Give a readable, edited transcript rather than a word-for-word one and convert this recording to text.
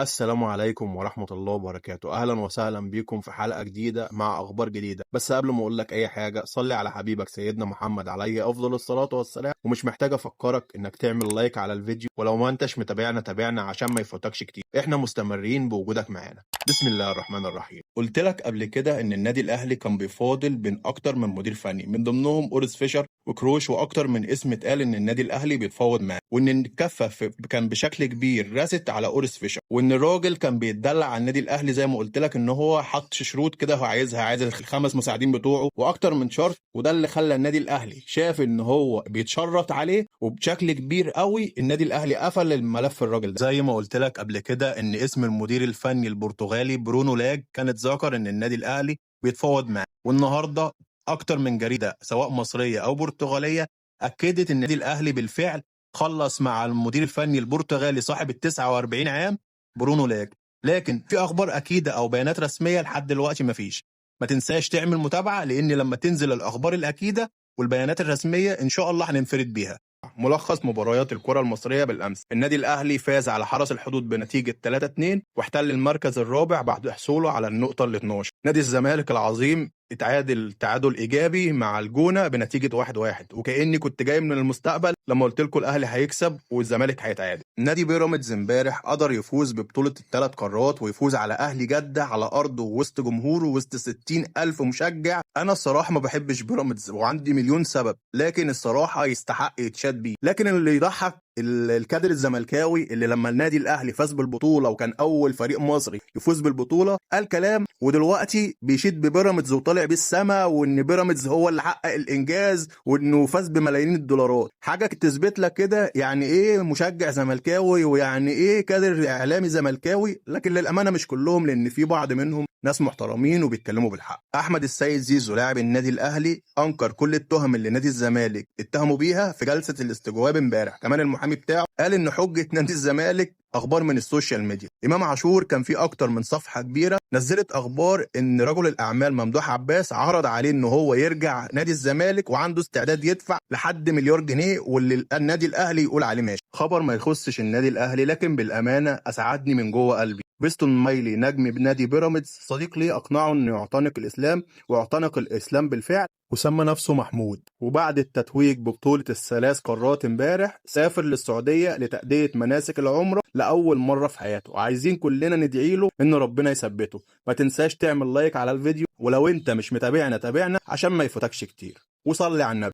السلام عليكم ورحمة الله وبركاته. أهلا وسهلا بكم في حلقة جديدة مع أخبار جديدة. بس قبل ما أقول لك أي حاجة صلي على حبيبك سيدنا محمد عليه أفضل الصلاة والسلام. ومش محتاج أفكرك إنك تعمل لايك على الفيديو، ولو ما أنتش متابعنا تابعنا عشان ما يفوتكش كتير. إحنا مستمرين بوجودك معانا. بسم الله الرحمن الرحيم. قلت لك قبل كده إن النادي الأهلي كان بيفاضل بين أكتر من مدير فني، من ضمنهم أورس فيشر وكروش، واكتر من اسم اتقال ان النادي الاهلي بيتفاوض معاه، وان الكفه كان بشكل كبير رست على اورس فيشر، وان الراجل كان بيتدلع على النادي الاهلي زي ما قلت لك، ان هو حط شروط كده هو عايزها، عايز الخمس مساعدين بتوعه واكتر من شرط. وده اللي خلى النادي الاهلي شاف ان هو بيتشرط عليه، وبشكل كبير قوي النادي الاهلي قفل الملف الراجل ده. زي ما قلت لك قبل كده ان اسم المدير الفني البرتغالي برونو لاج كانت ذكر ان النادي الاهلي بيتفاوض معاه، والنهارده اكتر من جريده سواء مصريه او برتغاليه اكدت ان النادي الاهلي بالفعل خلص مع المدير الفني البرتغالي صاحب ال 49 عام برونو لاج. لكن في اخبار اكيده او بيانات رسميه لحد دلوقتي مفيش. ما تنساش تعمل متابعه، لان لما تنزل الاخبار الاكيده والبيانات الرسميه ان شاء الله هننفرد بيها. ملخص مباريات الكرة المصرية بالأمس: النادي الأهلي فاز على حرس الحدود بنتيجة 3-2 واحتل المركز الرابع بعد حصوله على النقطة ال 12. نادي الزمالك العظيم اتعادل تعادل إيجابي مع الجونة بنتيجة 1-1، وكأني كنت جاي من المستقبل لما قلت لكم الأهلي هيكسب والزمالك هيتعادل. نادي بيراميدز امبارح قدر يفوز ببطولة الثلاث قارات، ويفوز على أهلي جدة على أرضه وسط جمهوره وسط 60,000 مشجع. أنا الصراحة ما بحبش بيراميدز وعندي مليون سبب، لكن الصراحة يستحق يتشاد بيه. لكن اللي يضحك الكادر الزملكاوي اللي لما النادي الاهلي فاز بالبطوله وكان اول فريق مصري يفوز بالبطوله قال كلام، ودلوقتي بيشيد ببيراميدز وطالع بيه السما، وان بيراميدز هو اللي حقق الانجاز وانه فاز بملايين الدولارات. حاجه تثبت لك كده يعني ايه مشجع زملكاوي ويعني ايه كادر اعلامي زملكاوي. لكن للامانه مش كلهم، لان في بعض منهم ناس محترمين وبيتكلموا بالحق. احمد السيد زيزو لاعب النادي الاهلي انكر كل التهم اللي نادي الزمالك اتهموا بيها في جلسه الاستجواب امبارح. كمان المحامي بتاعه قال ان حجه نادي الزمالك اخبار من السوشيال ميديا. امام عاشور كان في اكتر من صفحه كبيره نزلت اخبار ان رجل الاعمال ممدوح عباس عرض عليه ان هو يرجع نادي الزمالك وعنده استعداد يدفع لحد مليار جنيه، واللي النادي الاهلي يقول عليه ماشي. خبر ما يخصش النادي الاهلي لكن بالامانه اسعدني من جوه قلبي. بيستون مايلي نجم بنادي بيراميدز صديق لي اقنعه انه يعتنق الاسلام، واعتنق الاسلام بالفعل وسمى نفسه محمود. وبعد التتويج ببطولة الثلاث قارات امبارح سافر للسعودية لتأدية مناسك العمرة لأول مرة في حياته، وعايزين كلنا ندعي له إن ربنا يثبته. ما تنساش تعمل لايك على الفيديو، ولو انت مش متابعنا تابعنا عشان ما يفوتكش كتير، وصلي على النبي.